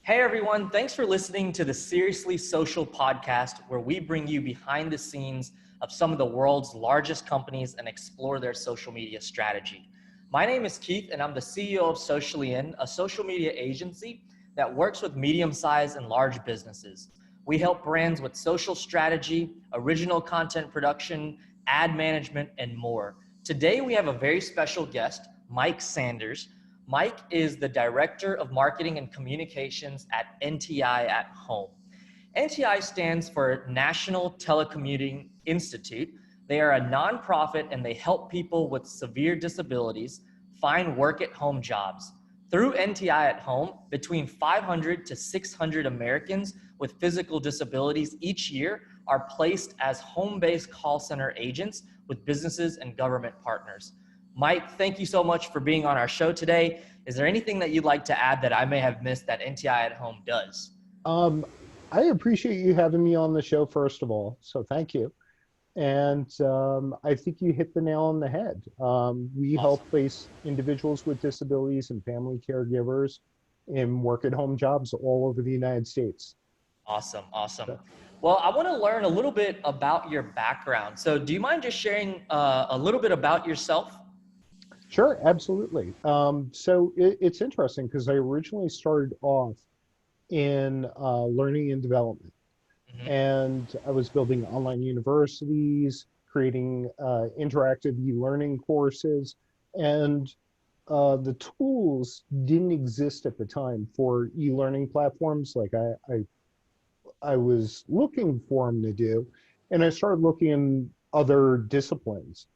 Hey everyone, thanks for listening to the Seriously Social podcast, where we bring you behind the scenes of some of the world's largest companies and explore their social media strategy. My name is Keith, and I'm the CEO of Socially In, a social media agency that works with medium-sized and large businesses. We help brands with social strategy, original content production, ad management, and more. Today, we have a very special guest, Mike Sanders. Mike is the Director of Marketing and Communications at NTI at Home. NTI stands for National Telecommuting Institute. They are a nonprofit and they help people with severe disabilities find work at home jobs. Through NTI at Home, between 500 to 600 Americans with physical disabilities each year are placed as home-based call center agents with businesses and government partners. Mike, thank you so much for being on our show today. Is there anything that you'd like to add that I may have missed that NTI at Home does? I appreciate you having me on the show, first of all, so thank you. And I think you hit the nail on the head. We help place individuals with disabilities and family caregivers in work at home jobs all over the United States. Awesome. Well, I want to learn a little bit about your background. So do you mind just sharing a little bit about yourself? Sure, absolutely. It's interesting because I originally started off in learning and development. And I was building online universities, creating interactive e-learning courses, and the tools didn't exist at the time for e-learning platforms like I was looking for them to do. And I started looking in other disciplines.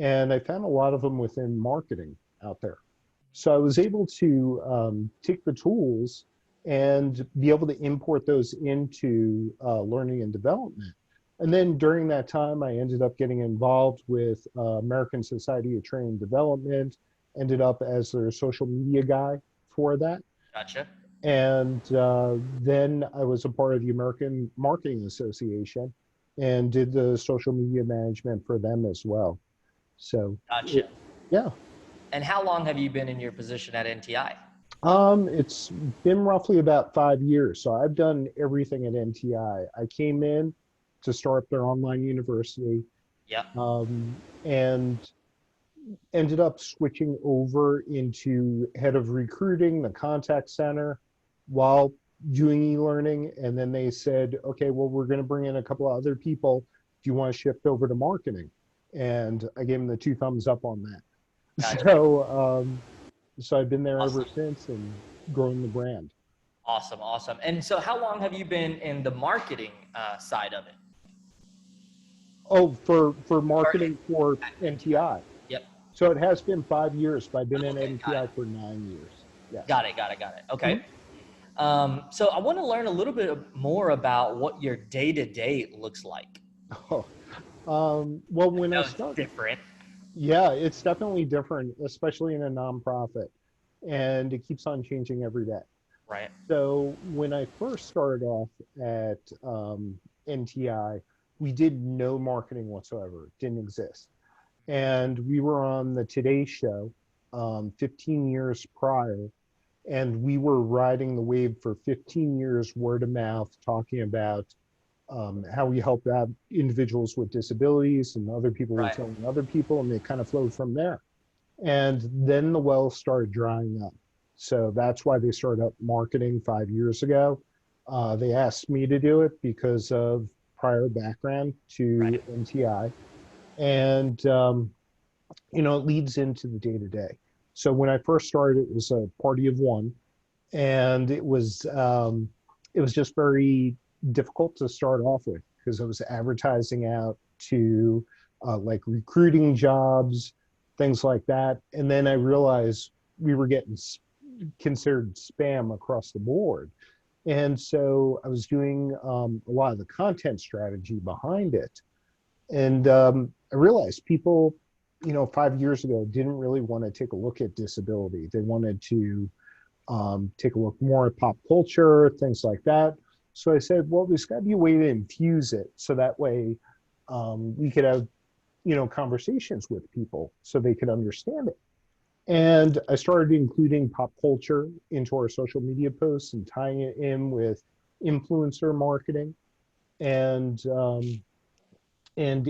And I found a lot of them within marketing out there. So I was able to take the tools and be able to import those into learning and development. And then during that time, I ended up getting involved with American Society of Training and Development, ended up as their social media guy for that. Gotcha. And then I was a part of the American Marketing Association and did the social media management for them as well. So, Gotcha. Yeah. And how long have you been in your position at NTI? It's been roughly about 5 years. So I've done everything at NTI. I came in to start their online university. Yeah. And ended up switching over into head of recruiting, the contact center, while doing e-learning. And then they said, okay, well, we're going to bring in a couple of other people. Do you want to shift over to marketing? And I gave them the 2 thumbs up on that. Gotcha. So I've been there ever since and growing the brand. Awesome. And so how long have you been in the marketing side of it? Oh, for marketing for NTI. Yep. So it has been 5 years, but I've been in NTI for 9 years. Yes. Got it. Okay. So I want to learn a little bit more about what your day-to-day looks like. Well, when I started, different. Yeah, it's definitely different, especially in a nonprofit, and it keeps on changing every day. Right. So when I first started off at NTI, we did no marketing whatsoever. It didn't exist. And we were on the Today Show 15 years prior, and we were riding the wave for 15 years, word of mouth, talking about how we help out individuals with disabilities, and other people were telling other people, and they kind of flowed from there. And then the well started drying up. So that's why they started up marketing 5 years ago. They asked me to do it because of prior background to NTI. And, it leads into the day-to-day. So when I first started, it was a party of one. And it was just very difficult to start off with because I was advertising out to like recruiting jobs, things like that. And then I realized we were getting considered spam across the board. And so I was doing a lot of the content strategy behind it. And I realized people, 5 years ago didn't really want to take a look at disability. They wanted to take a look more at pop culture, things like that. So I said, well, there's got to be a way to infuse it so that way we could have, conversations with people so they could understand it. And I started including pop culture into our social media posts and tying it in with influencer marketing and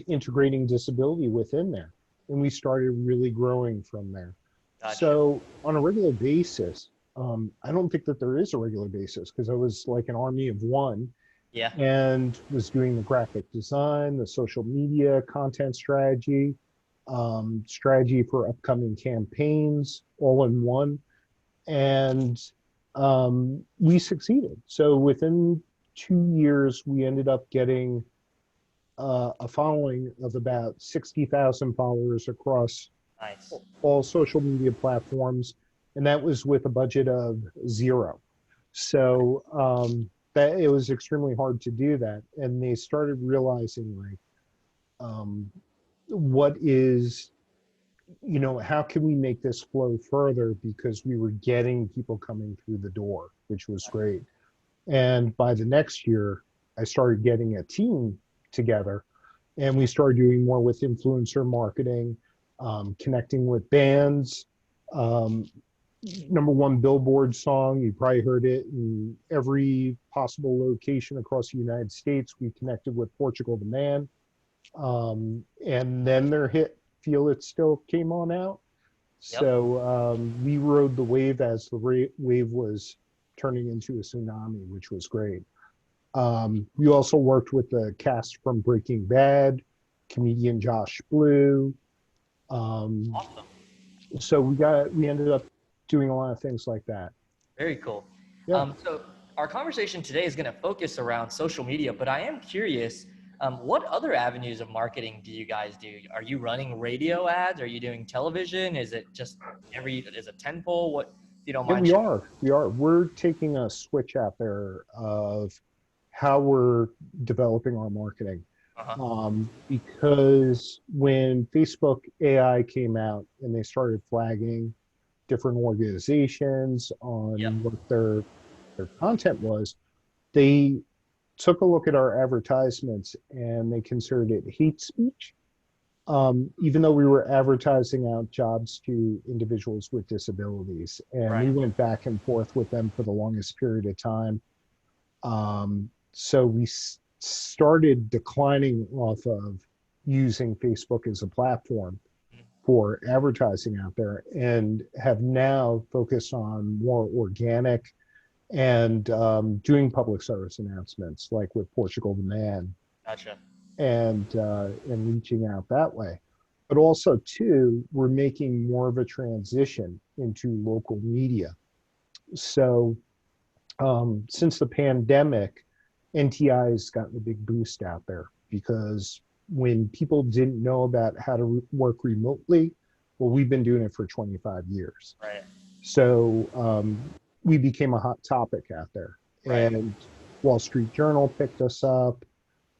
integrating disability within there. And we started really growing from there. Gotcha. So on a regular basis, I don't think that there is a regular basis because I was like an army of one Yeah. and was doing the graphic design, the social media content strategy, strategy for upcoming campaigns, all in one. And we succeeded. So within 2 years, we ended up getting a following of about 60,000 followers across Nice. all social media platforms. And that was with a budget of zero. So that it was extremely hard to do that. And they started realizing like, um, what is, how can we make this flow further? Because we were getting people coming through the door, which was great. And by the next year, I started getting a team together and we started doing more with influencer marketing, connecting with bands. Um, Number one Billboard song, you probably heard it in every possible location across the United States. We connected with Portugal the Man. And then their hit Feel It Still came on out. Yep. So we rode the wave as the wave was turning into a tsunami, which was great. We also worked with the cast from Breaking Bad, comedian Josh Blue. Um, Awesome. so we ended up doing a lot of things like that. Very cool. Yeah. So our conversation today is going to focus around social media, but I am curious, what other avenues of marketing do you guys do? Are you running radio ads? Are you doing television? Is it just is it tentpole? What, if you don't Yeah, mind we sharing? are. We are. We're taking a switch out there of how we're developing our marketing. Uh-huh. Because when Facebook AI came out and they started flagging different organizations Yep. on what their content was, they took a look at our advertisements and they considered it hate speech. Even though we were advertising out jobs to individuals with disabilities, and we Right. went back and forth with them for the longest period of time. So we started declining off of using Facebook as a platform Mhm. for advertising out there and have now focused on more organic and doing public service announcements like with Portugal the Man Gotcha. and reaching out that way. But also too, we're making more of a transition into local media. So since the pandemic, NTI has gotten a big boost out there because when people didn't know about how to work remotely, well, we've been doing it for 25 years. Right. So we became a hot topic out there. Right. And Wall Street Journal picked us up.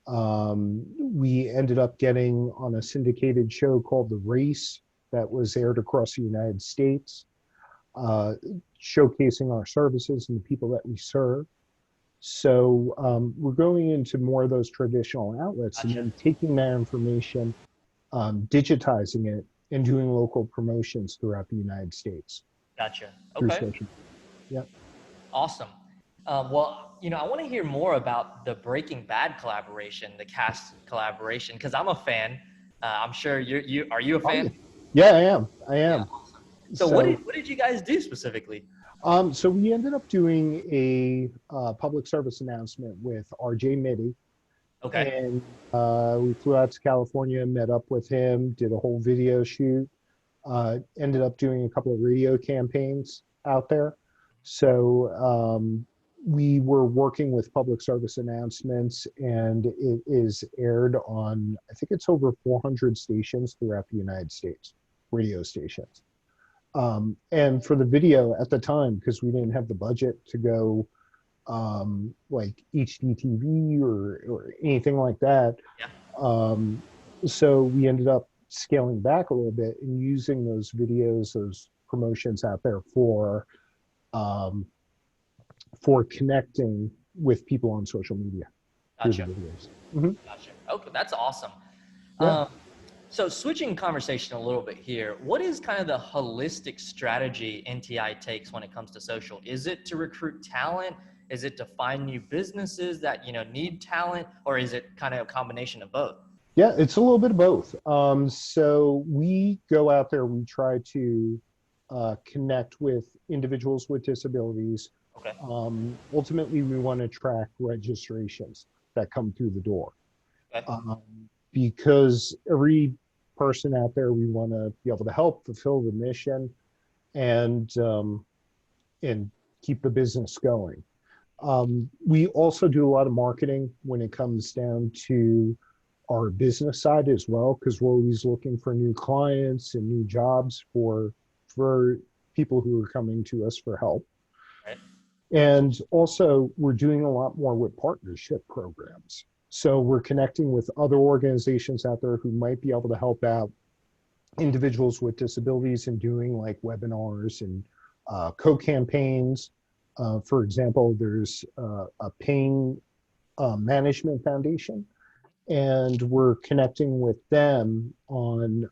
We ended up getting on a syndicated show called The Race that was aired across the United States, uh, showcasing our services and the people that we serve. So we're going into more of those traditional outlets and Gotcha. then taking that information, digitizing it, and doing local promotions throughout the United States Gotcha. through Okay. social. Yeah. Awesome. Well, I want to hear more about the Breaking Bad collaboration, the cast collaboration, because I'm a fan. I'm sure are you a Oh, yeah. fan? Yeah, I am. I Yeah. am. Awesome. So So, what did you guys do specifically? so we ended up doing a public service announcement with RJ Mitty, Okay. and we flew out to California, met up with him, did a whole video shoot, ended up doing a couple of radio campaigns out there. So we were working with public service announcements, and it is aired on, I think it's over 400 stations throughout the United States, radio stations. And for the video at the time, because we didn't have the budget to go like HDTV or anything like that, Yeah. um, so we ended up scaling back a little bit and using those videos, those promotions out there um, for connecting with people on social media through the Gotcha. videos. Hmm. Gotcha. Okay, that's awesome. Yeah. Um, So switching conversation a little bit here, what is kind of the holistic strategy NTI takes when it comes to social? Is it to recruit talent? Is it to find new businesses that, need talent? Or is it kind of a combination of both? Yeah, it's a little bit of both. So we go out there, we try to connect with individuals with disabilities. Okay. Ultimately, we want to track registrations that come through the door. Okay. Um, because every person out there, we want to be able to help fulfill the mission and and keep the business going. We also do a lot of marketing when it comes down to our business side as well, because we're always looking for new clients and new jobs for people who are coming to us for help. Right. And also, we're doing a lot more with partnership programs. So we're connecting with other organizations out there who might be able to help out individuals with disabilities and doing like webinars and co-campaigns. For example, there's a pain management foundation, and we're connecting with them on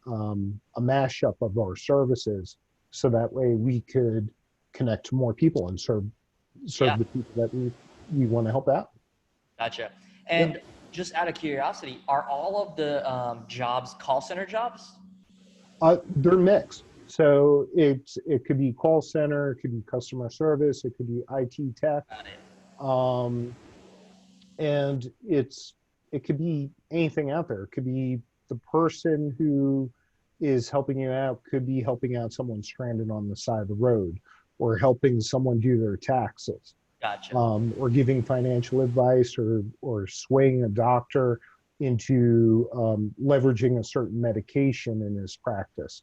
a mashup of our services, so that way we could connect to more people and serve Yeah, the people that we want to help out. gotcha. Yeah. And just out of curiosity, are all of the jobs call center jobs? They're mixed. So it could be call center, it could be customer service, it could be IT tech, Got it. um, and it could be anything out there. It could be the person who is helping you out could be helping out someone stranded on the side of the road, or helping someone do their taxes, Gotcha. or giving financial advice, or swaying a doctor into leveraging a certain medication in his practice.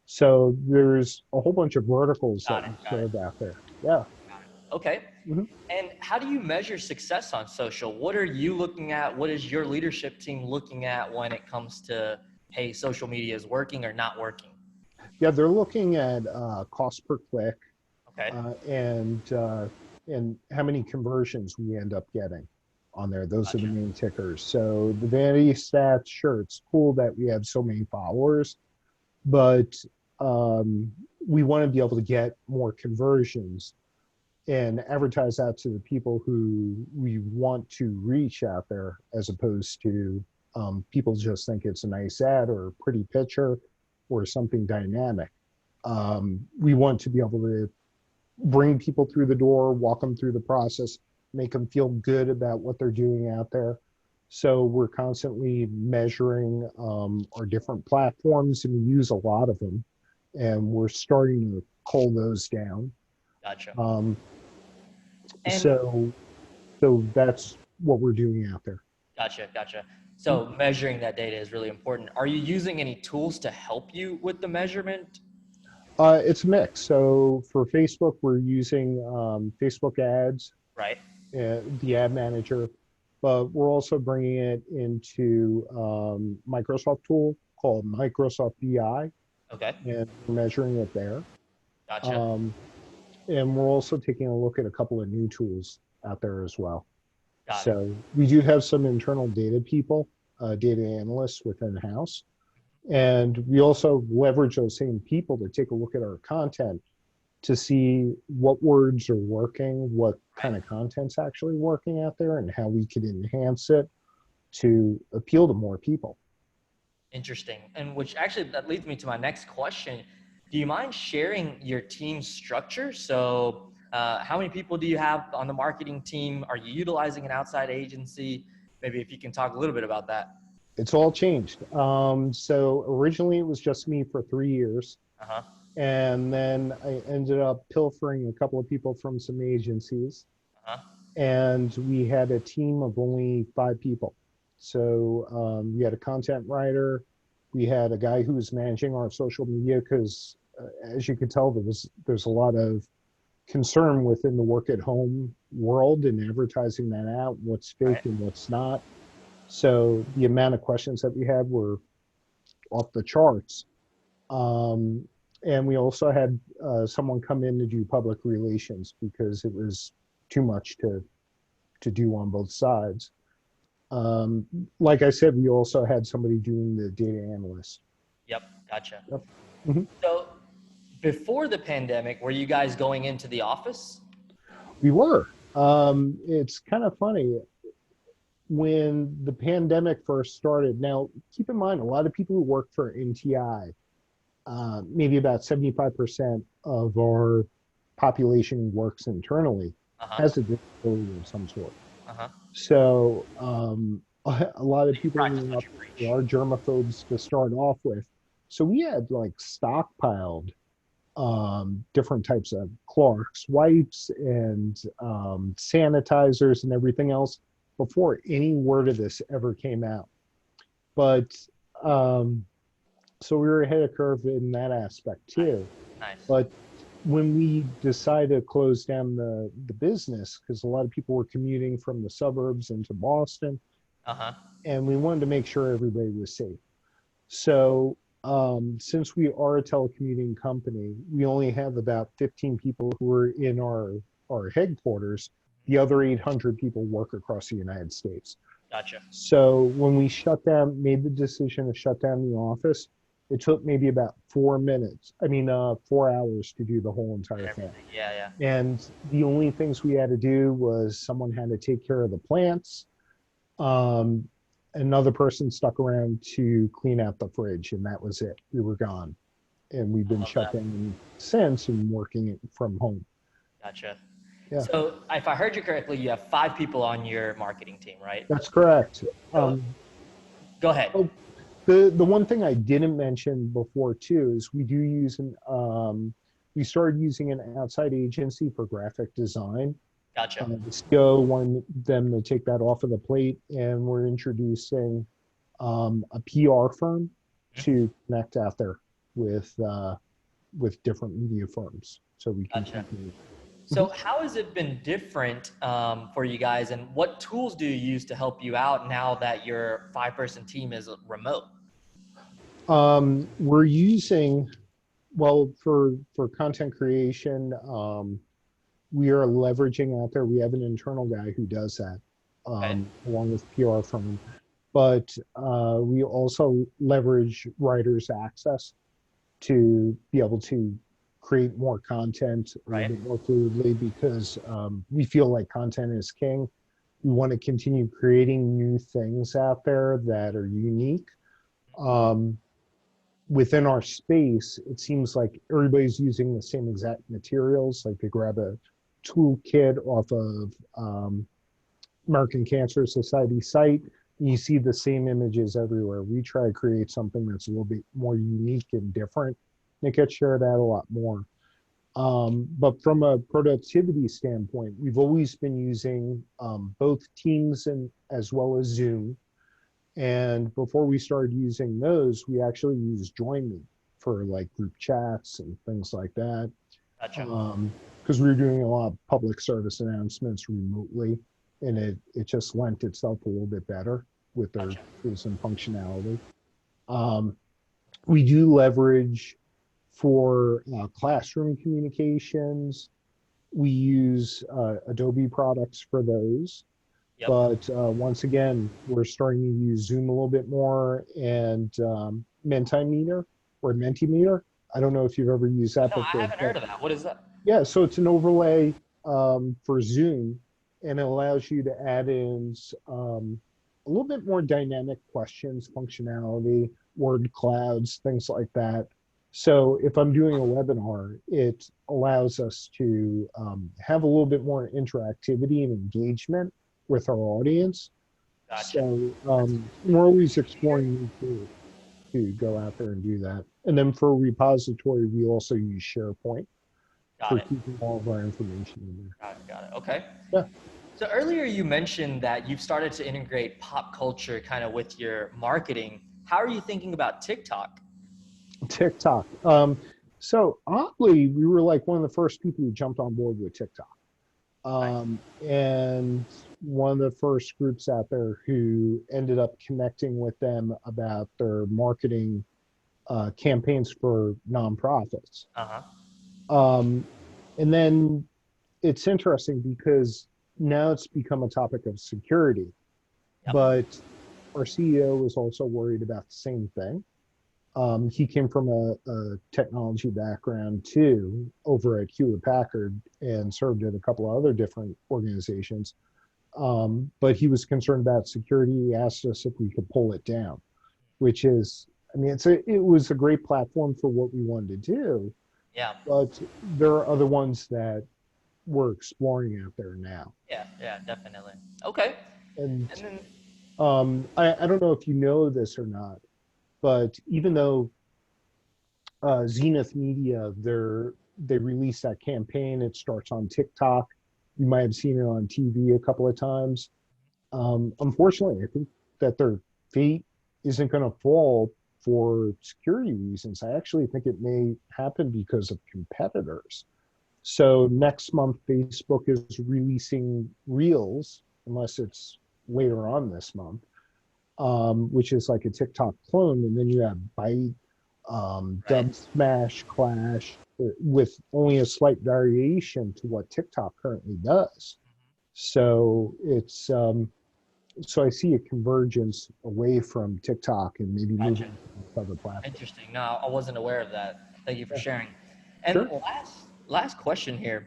So there's a whole bunch of verticals that Got it. we Got it. serve out there. Yeah. Got it. Okay. Mhm. And how do you measure success on social? What are you looking at? What is your leadership team looking at when it comes to, hey, social media is working or not working? Yeah, they're looking at cost per click, Okay. uh, and uh, and how many conversions we end up getting on there. Those are the Gotcha. main tickers. So the vanity stats, sure, it's cool that we have so many followers, but um, we want to be able to get more conversions and advertise that to the people who we want to reach out there, as opposed to people just think it's a nice ad or a pretty picture or something dynamic. We want to be able to bring people through the door, walk them through the process, make them feel good about what they're doing out there. So we're constantly measuring our different platforms, and we use a lot of them, and we're starting to cull those down. Gotcha. Um, And so so that's what we're doing out there. gotcha. Gotcha. So measuring that data is really important. Are you using any tools to help you with the measurement? It's a mix. So for Facebook, we're using Facebook ads, Right. the ad manager, but we're also bringing it into Microsoft tool called Microsoft BI, Okay. and we're measuring it there. Gotcha. Um, and we're also taking a look at a couple of new tools out there as well. Got it. So we do have some internal data people, data analysts within the house. And we also leverage those same people to take a look at our content to see what words are working, what Right. kind of content's actually working out there, and how we could enhance it to appeal to more people. Interesting. And which actually that leads me to my next question. Do you mind sharing your team structure? So, how many people do you have on the marketing team? Are you utilizing an outside agency? Maybe if you can talk a little bit about that. It's all changed. So originally it was just me for 3 years. Uh huh. And then I ended up pilfering a couple of people from some agencies. Uh huh. And we had a team of only 5 people. So we had a content writer, we had a guy who was managing our social media, because as you could tell, there's a lot of concern within the work at home world and advertising that out, what's fake Right. and what's not. So the amount of questions that we had were off the charts. Um, and we also had someone come in to do public relations, because it was too much to do on both sides. Like I said, we also had somebody doing the data analyst Yep. Gotcha. Yep. Mhm. So before the pandemic, were you guys going into the office? We were. It's kind of funny when the pandemic first started. Now, keep in mind, a lot of people who work for NTI, maybe about 75% of our population works internally, Uh-huh. has a disability of some sort. Uh-huh. So a lot of So you people practice in the what you office preach. are germaphobes to start off with. So we had like stockpiled different types of Clorox wipes and sanitizers and everything else before any word of this ever came out. But um, so we were ahead of curve in that aspect Nice. too. Nice. But when we decided to close down the business, because a lot of people were commuting from the suburbs into Boston, Uh-huh. and we wanted to make sure everybody was safe. So since we are a telecommuting company, we only have about 15 people who are in our headquarters. The other 800 people work across the United States. Gotcha. So when we shut down, made the decision to shut down the office, it took maybe about 4 minutes. 4 hours to do the whole And entire thing. everything. Yeah, yeah. And the only things we had to do was someone had to take care of the plants. Um, Another person stuck around to clean out the fridge, and that was it. We were gone. And we've I been love shut that. down since and working from home. Gotcha. Yeah, So if I heard you correctly, you have 5 people on your marketing team, right? that's correct. So go ahead. Oh, the one thing I didn't mention before too is we do use we started using an outside agency for graphic design. Gotcha. The CEO wanted them to take that off of the plate, and we're introducing a PR firm Mhm. to connect out there with different media firms, so we can Gotcha. continue. So how has it been different for you guys, and what tools do you use to help you out now that your 5-person team is remote? We're using well for content creation. We are leveraging out there. We have an internal guy who does that, Okay. along with PR firm. But we also leverage writers' access to be able to create more content a little Right. bit more fluidly because we feel like content is king. We want to continue creating new things out there that are unique. Um, Within our space, it seems like everybody's using the same exact materials. Like they grab a toolkit off of American Cancer Society site, and you see the same images everywhere. We try to create something that's a little bit more unique and different. And it gets shared out a lot more. But from a productivity standpoint, we've always been using both Teams and as well as Zoom. And before we started using those, we actually used JoinMe for like group chats and things like that. Gotcha. Because we were doing a lot of public service announcements remotely, and it just lent itself a little bit better with their Gotcha. tools and functionality. Um, we do leverage for classroom communications. We use Adobe products for those. Yep. But once again, we're starting to use Zoom a little bit more and Mentimeter or Mentimeter. I don't know if you've ever used that No, I before, haven't but heard of that. What is that? yeah, so it's an overlay for Zoom, and it allows you to add in a little bit more dynamic questions, functionality, word clouds, things like that. So if I'm doing a webinar, it allows us to have a little bit more interactivity and engagement with our audience. Gotcha. So That's we're always Mentimeter. exploring new tools to go out there and do that. And then for repository, we also use SharePoint Got for it. keeping all of our information in there. Got it. Got it. Okay. Yeah, So earlier you mentioned that you've started to integrate pop culture kind of with your marketing. How are you thinking about TikTok? TikTok. So oddly, we were like one of the first people who jumped on board with TikTok. Nice. And one of the first groups out there who ended up connecting with them about their marketing campaigns for nonprofits. Uh-huh. Um, and then it's interesting because now it's become a topic of security, Yep. but our CEO is also worried about the same thing. He came from a technology background too, over at Hewlett Packard, and served at a couple of other different organizations. But he was concerned about security. He asked us if we could pull it down, which is, I mean, it was a great platform for what we wanted to do, Yeah. but there are other ones that we're exploring out there now. Yeah. Yeah. Definitely. Okay. And And then, I don't know if you know this or not, but even though Zenith Media, they released that campaign. It starts on TikTok. You might have seen it on TV a couple of times. Unfortunately, I think that their fate isn't going to fall for security reasons. I actually think it may happen because of competitors. So next month, Facebook is releasing Reels, unless it's later on this month, which is like a TikTok clone. And then you have Byte, right. Dub Smash, Clash, with only a slight variation to what TikTok currently does. So so I see a convergence away from TikTok and maybe Gotcha. moving to other platforms. Interesting. No, I wasn't aware of that. Thank you for Yeah, sharing. And sure, last question here.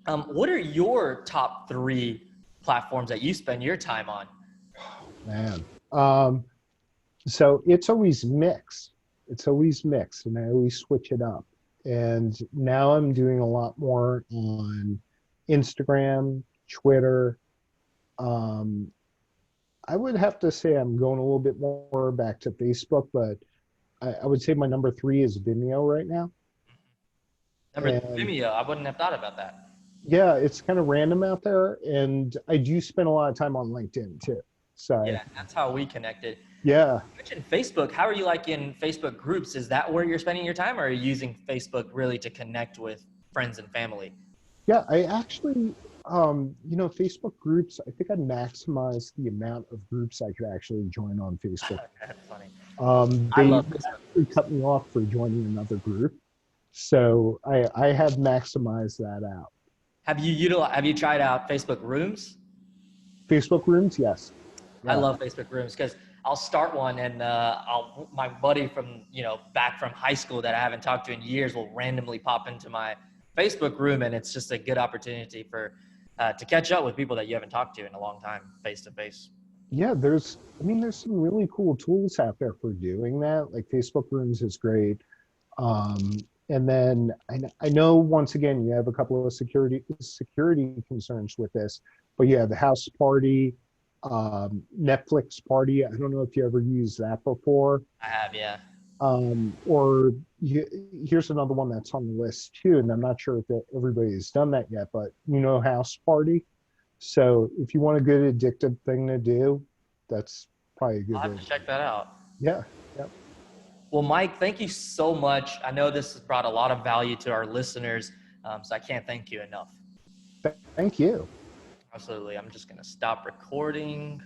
What are your top three platforms that you spend your time on? man. So it's always mixed. It's always mixed, and I always switch it up. And now I'm doing a lot more on Instagram, Twitter. Um, I would have to say I'm going a little bit more back to Facebook, but I would say my number three is Vimeo right now. Number And Vimeo. I wouldn't have thought about that. yeah, it's kind of random out there. And I do spend a lot of time on LinkedIn too. So Yeah, that's how we connected. yeah, You mentioned Facebook. How are you like in Facebook groups? Is that where you're spending your time, or are you using Facebook really to connect with friends and family? yeah, I actually, Facebook groups, I think I maximized the amount of groups I could actually join on Facebook. That's funny. I They love Facebook actually groups. cut me off for joining another group. So I have maximized that out. Have you tried out Facebook Rooms? Facebook rooms, yes. I Yeah. love Facebook Rooms because I'll start one and my buddy from back from high school that I haven't talked to in years will randomly pop into my Facebook room, and it's just a good opportunity for to catch up with people that you haven't talked to in a long time, face to face. Yeah, there's some really cool tools out there for doing that. Like Facebook rooms is great. Um, and then I know once again you have a couple of security concerns with this, but you have the house party, Netflix party. I don't know if you ever used that before. I have, yeah. Or here's another one that's on the list too, and I'm not sure if everybody's done that yet, but House Party. So if you want a good addictive thing to do, that's probably a I'll good have way. to check that out. Yeah, yeah. Well, Mike, thank you so much. I know this has brought a lot of value to our listeners, so I can't thank you enough. Thank you. Absolutely. I'm just going to stop recording.